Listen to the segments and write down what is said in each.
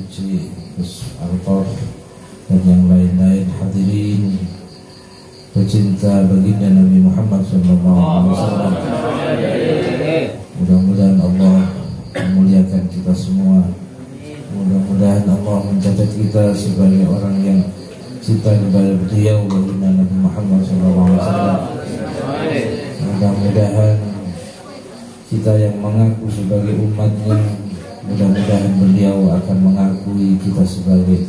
Suci, Gus Altor, dan yang lain-lain hadirin pecinta baginda Nabi Muhammad SAW. Mudah-mudahan Allah memuliakan kita semua. Mudah-mudahan Allah mencatat kita sebagai orang yang cinta kepada beliau baginda Nabi Muhammad SAW. Mudah-mudahan kita yang mengaku sebagai umatnya, mudah-mudahan beliau akan mengakui kita sebagai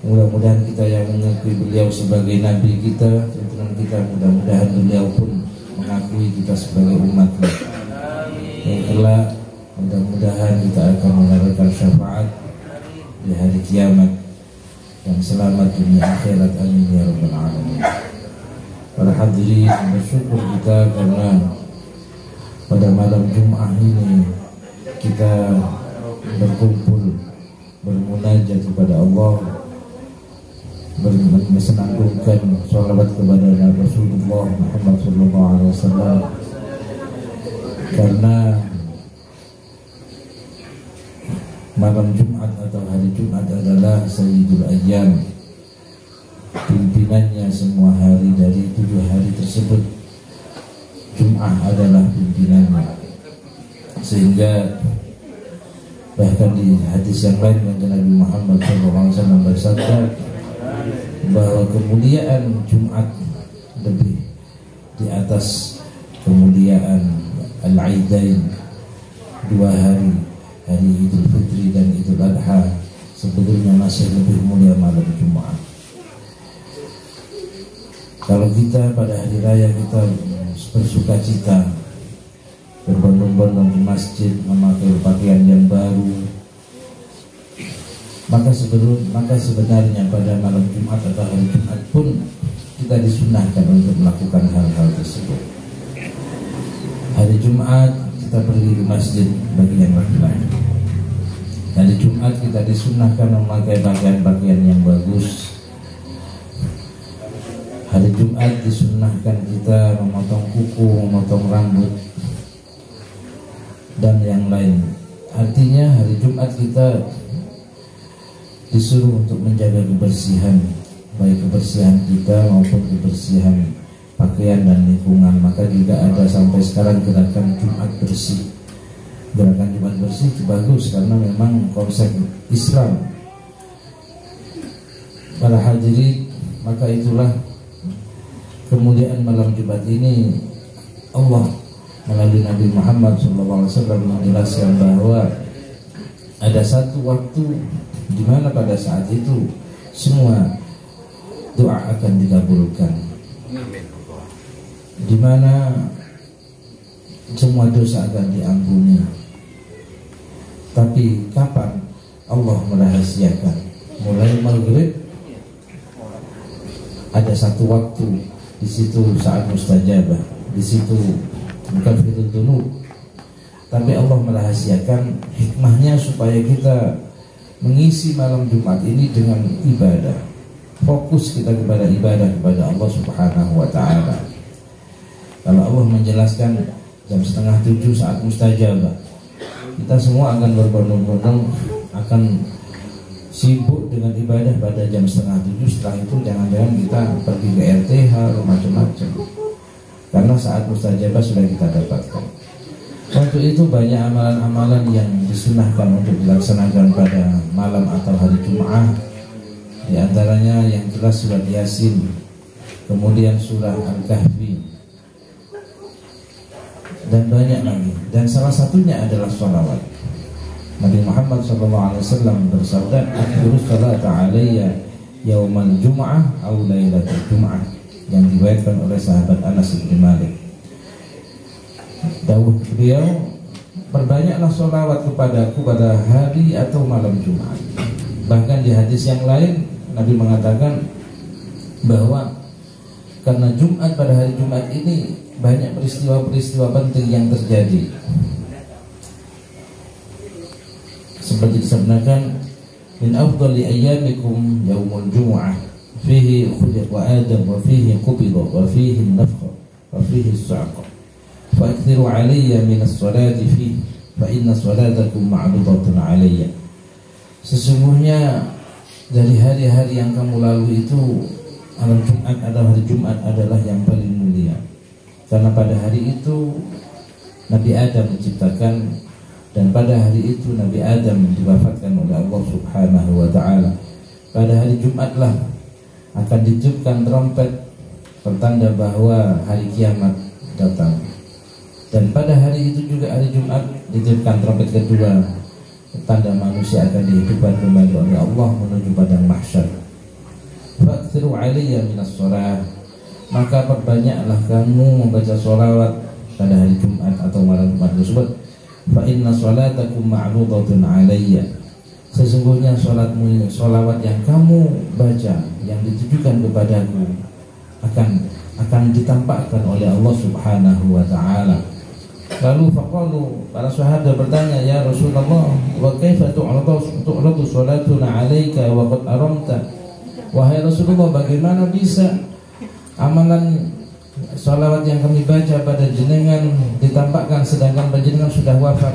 mudah-mudahan kita yang mengakui beliau sebagai nabi kita, tuntunan kita, mudah-mudahan beliau pun mengakui kita sebagai umatnya. Yang kelak mudah-mudahan kita akan mendapatkan syafaat di hari kiamat dan selamat dunia akhirat, amin ya rabbal alamin. Para hadirin, bersyukur kita karena pada malam Jumat ini kita berkumpul bermunajat kepada Allah, bersenandungkan sholawat kepada Nabi Rasulullah Muhammad SAW, karena malam Jumat atau hari Jumat adalah Sayyidul Ayyam, pimpinannya semua hari. Dari 7 hari tersebut Jumat adalah pimpinannya, sehingga bahkan di hadis yang lain yang Nabi Muhammad SAW bersabda bahwa kemuliaan Jumat lebih di atas kemuliaan Al-Aidain, 2 hari, hari Idul Fitri dan Idul Adha, sebetulnya masih lebih mulia malam Jumat. Kalau kita pada hari raya kita bersuka cita, berbondong-bondong di masjid, memakai pakaian yang baru, maka sebenarnya pada malam Jumat atau hari Jumat pun kita disunahkan untuk melakukan hal-hal tersebut. Hari Jumat kita pergi ke masjid bagi yang laki-laki. Hari Jumat kita disunahkan memakai pakaian-pakaian yang bagus. Hari Jumat disunahkan kita memotong kuku, memotong rambut, dan yang lain. Artinya hari Jumat kita disuruh untuk menjaga kebersihan, baik kebersihan kita maupun kebersihan pakaian dan lingkungan. Maka juga ada sampai sekarang gerakan Jumat bersih. Gerakan Jumat bersih itu bagus karena memang konsep Islam. Para hadirin, maka itulah kemuliaan malam Jumat ini. Allah melalui Nabi Muhammad SAW menjelaskan bahwa ada satu waktu di mana pada saat itu semua doa akan dikabulkan, di mana semua dosa akan diampuni. Tapi kapan? Allah merahasiakan. Mulai maghrib ada satu waktu, di situ saat mustajabah, di situ bukan fitul dunub, tapi Allah merahasiakan hikmahnya supaya kita mengisi malam Jumat ini dengan ibadah. Fokus kita kepada ibadah kepada Allah Subhanahu wa ta'ala. Kalau Allah menjelaskan jam 6:30 saat mustajabah, kita semua akan berbondong-bondong, akan sibuk dengan ibadah pada jam 6:30. Setelah itu jangan-jangan kita pergi ke RTH, macam-macam, karena saat mustajabah sudah kita dapatkan. Waktu itu banyak amalan-amalan yang disunahkan untuk dilaksanakan pada malam atau hari Jumat. Di antaranya yang jelas surat Yasin, kemudian surah Al-Kahfi, dan banyak lagi. Dan salah satunya adalah sholawat. Nabi Muhammad SAW bersabda, "Akhirus salata alayya yaumal jum'ah aw lailatul jum'ah," yang diriwayatkan oleh sahabat Anas bin Malik. Dawuh beliau, "Perbanyaklah sholawat kepadaku pada hari atau malam Jumat." Bahkan di hadis yang lain Nabi mengatakan bahwa karena Jumat, pada hari Jumat ini banyak peristiwa-peristiwa penting yang terjadi. Seperti disebutkan, "Min afdali ayyamikum yaumul jumu'ah, fihi khuliqa Adam wa fihi qubida wa fihi an-nafkha wa fihi as-sa'qa. Fa'akthiru alayya min as-salati fihi fa inna salatakum ma'dudatun alayya." sesungguhnya dari hari-hari yang kamu lalui itu hari Jumat adalah yang paling mulia, karena pada hari itu Nabi Adam menciptakan, dan pada hari itu Nabi Adam diwafatkan oleh Allah Subhanahu wa ta'ala. Pada hari Jumatlah akan ditiupkan trompet pertanda bahwa hari kiamat datang. Dan pada hari itu juga, hari Jumat, ditiupkan trompet kedua, tanda manusia akan dihidupkan kembali oleh Allah menuju padang mahsyar. Fakthiru alayya minas shalah, maka perbanyaklah kamu membaca sholawat pada hari Jumat atau malam Jumat tersebut. Fa inna sholatakum ma'rudatun alayya, sesungguhnya sholatmu, sholawat yang kamu baca yang ditujukan kepadaku akan ditampakkan oleh Allah Subhanahu wa ta'ala. Lalu faqalu, para sahabat bertanya, ya Rasulullah, wa kaifa tu'radu sholatuna alayka wa qad aramta? Wahai Rasulullah, bagaimana bisa amalan sholawat yang kami baca pada jenengan ditampakkan sedangkan jenengan sudah wafat?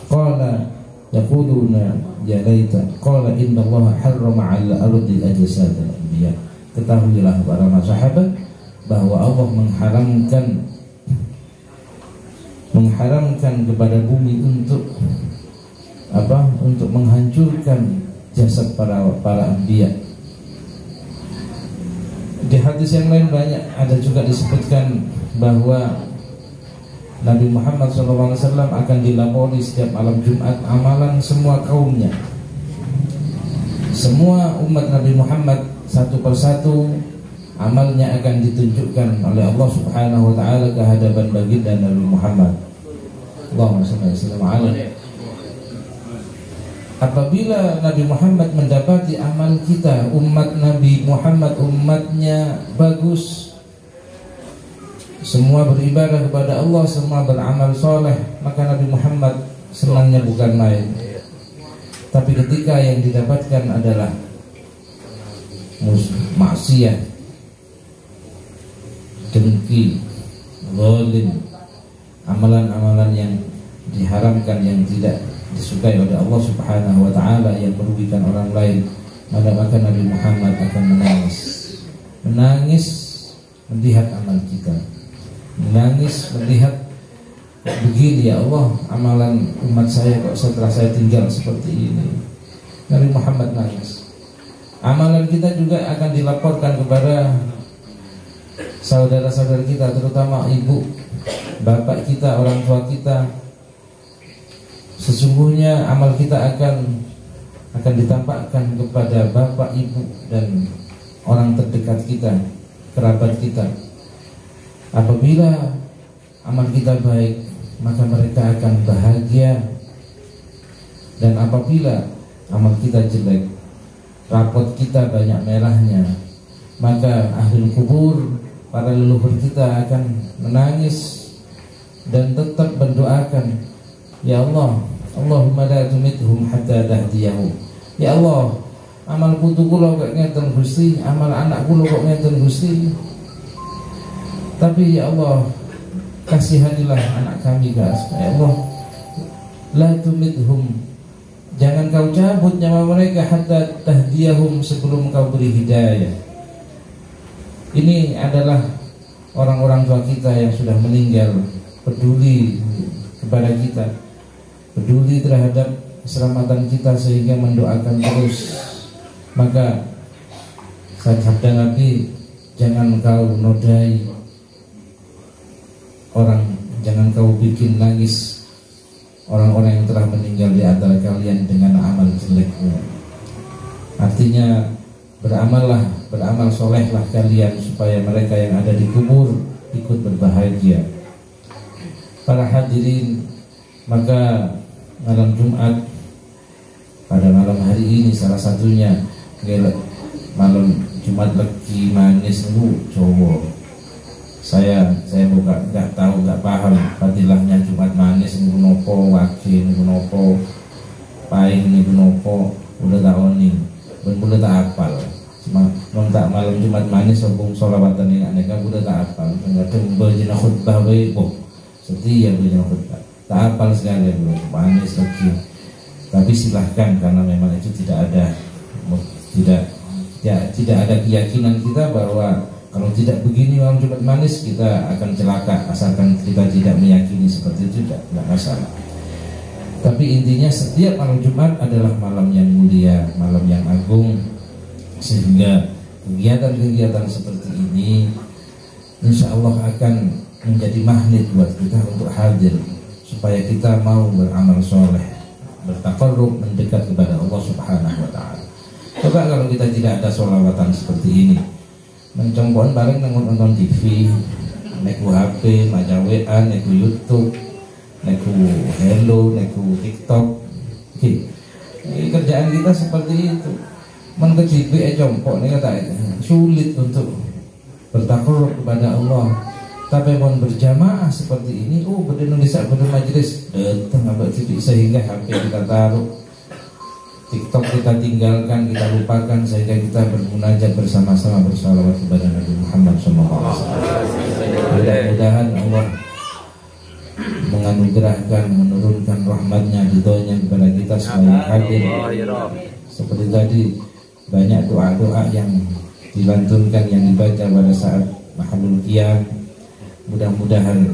Qala yaquluna ya laita, qala inna Allah harrama 'ala ardi ajsad al-anbiya. Ketahuilah para sahabat bahwa Allah mengharamkan kepada bumi untuk apa? Untuk menghancurkan jasad para anbiya. Di hadis yang lain banyak ada juga disebutkan bahwa Nabi Muhammad SAW akan dilapori setiap malam Jumat amalan semua kaumnya. Semua umat Nabi Muhammad satu persatu amalnya akan ditunjukkan oleh Allah Subhanahu wa ta'ala ke hadapan baginda Nabi Muhammad. Allahumma shalli alaihi. Apabila Nabi Muhammad mendapati amal kita, umat Nabi Muhammad, umatnya bagus, semua beribadah kepada Allah, semua beramal soleh, maka Nabi Muhammad senangnya bukan main. Tapi ketika yang didapatkan adalah maksiat, dengki, zalim, amalan-amalan yang diharamkan, yang tidak disukai oleh Allah Subhanahu wa ta'ala, yang merugikan orang lain, maka Nabi Muhammad akan menangis melihat amal kita, menangis melihat begini, ya Allah, amalan umat saya kok setelah saya tinggal seperti ini. Nabi Muhammad nangis. Amalan kita juga akan dilaporkan kepada saudara-saudara kita, terutama ibu, bapak kita, orang tua kita. Sesungguhnya amal kita akan ditampakkan kepada bapak, ibu, dan orang terdekat kita, kerabat kita. Apabila amal kita baik, maka mereka akan bahagia. Dan apabila amal kita jelek, rapot kita banyak merahnya, maka ahli kubur, para leluhur kita akan menangis dan tetap mendoakan, ya Allah, Allahumma la tumithum hatta tahdiyahum. Ya Allah, amal putu kula kok ngeten Gusti, amal anak kula kok ngeten Gusti. Tapi ya Allah, kasihanilah anak kami, guys. Ya Allah, la tumithum, jangan kau cabut nyawa mereka hatta tahdiyahum, sebelum kau beri hidayah. Ini adalah orang-orang tua kita yang sudah meninggal, peduli kepada kita, peduli terhadap keselamatan kita, sehingga mendoakan terus. Maka sabda Nabi, jangan kau nodai orang, jangan kau bikin nangis orang-orang yang telah meninggal di antara kalian dengan amal jeleknya. Artinya beramal solehlah kalian, supaya mereka yang ada di kubur ikut berbahagia. Para hadirin, maka malam Jumat, pada malam hari ini salah satunya malam Jumat lagi manis itu Jawa. Saya bukan nggak tahu, nggak paham fadilahnya Jumat manis niku nopo, wage niku nopo, paing niku nopo, udah tak oni, udah tak hafal. Cuma tak malam Jumat manis sambung sholawatan ini aneh kan udah tak hafal. Kadang bajina khutbah wae, setia bajina khutbah. Tak hafal sekali bro, manis lagi. Tapi silahkan, karena memang itu tidak ada keyakinan kita bahwa kalau tidak begini malam Jumat manis kita akan celaka, asalkan kita tidak meyakini seperti itu, tidak masalah. Tapi intinya setiap malam Jumat adalah malam yang mulia, malam yang agung, sehingga kegiatan-kegiatan seperti ini insya Allah akan menjadi magnet buat kita untuk hadir, supaya kita mau beramal soleh, bertaqarrub, mendekat kepada Allah Subhanahu wa Ta'ala. Coba kalau kita tidak ada sholawatan seperti ini, mencongkon bareng nonton TV, neku HP, maca WA, neku YouTube, neku Hello, neku TikTok. Kerjaan kita seperti itu. Menkecipi jongkok ini kata sulit untuk bertakarrub kepada Allah. Tapi mau berjamaah seperti ini, berindonesia bermajelis datang abad titik, sehingga HP kita taruh, TikTok kita tinggalkan, kita lupakan, sehingga kita bermunajat bersama-sama bersalawat kepada Nabi Muhammad SAW. Mudah-mudahan Allah menganugerahkan, menurunkan rahmatnya, ridhonya kepada kita semuanya hadir. Seperti tadi banyak doa-doa yang dilantunkan, yang dibaca pada saat mahalul qiyam. Mudah-mudahan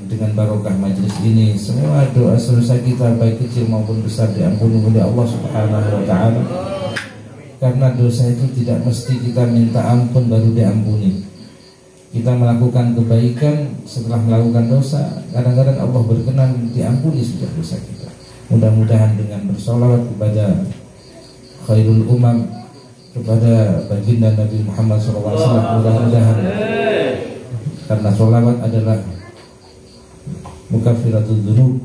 dengan barokah majelis ini semua dosa kita baik kecil maupun besar diampuni oleh Allah Subhanahu wa Ta'ala. Karena dosa itu tidak mesti kita minta ampun baru diampuni. Kita melakukan kebaikan setelah melakukan dosa, kadang-kadang Allah berkenan diampuni sudah dosa kita. Mudah-mudahan dengan bersolawat kepada khairul umam, kepada baginda Nabi Muhammad SAW, mudah-mudahan, karena sholawat adalah mukaffiratul dzunub,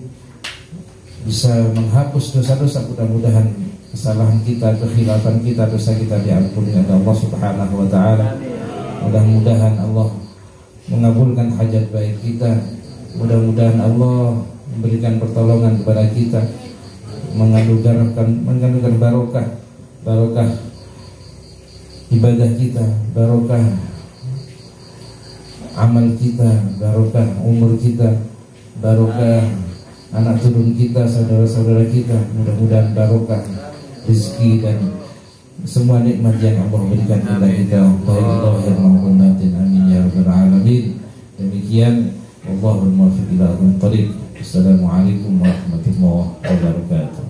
bisa menghapus dosa-dosa. Mudah-mudahan kesalahan kita, kekhilafan kita, dosa kita diampuni oleh Allah Subhanahu wa Ta'ala. Mudah-mudahan Allah mengabulkan hajat baik kita. Mudah-mudahan Allah memberikan pertolongan kepada kita, menganugerahkan barokah ibadah kita, barokah amal kita, barokah umur kita, barokah anak turun kita, saudara-saudara kita. Mudah-mudahan barokah rezeki dan semua nikmat yang Allah berikan kepada kita, baik zahir maupun batin. Amin ya rabbal alamin. Demikian, wallahul muwaffiq ila aqwamit thoriq. Assalamualaikum warahmatullahi wabarakatuh.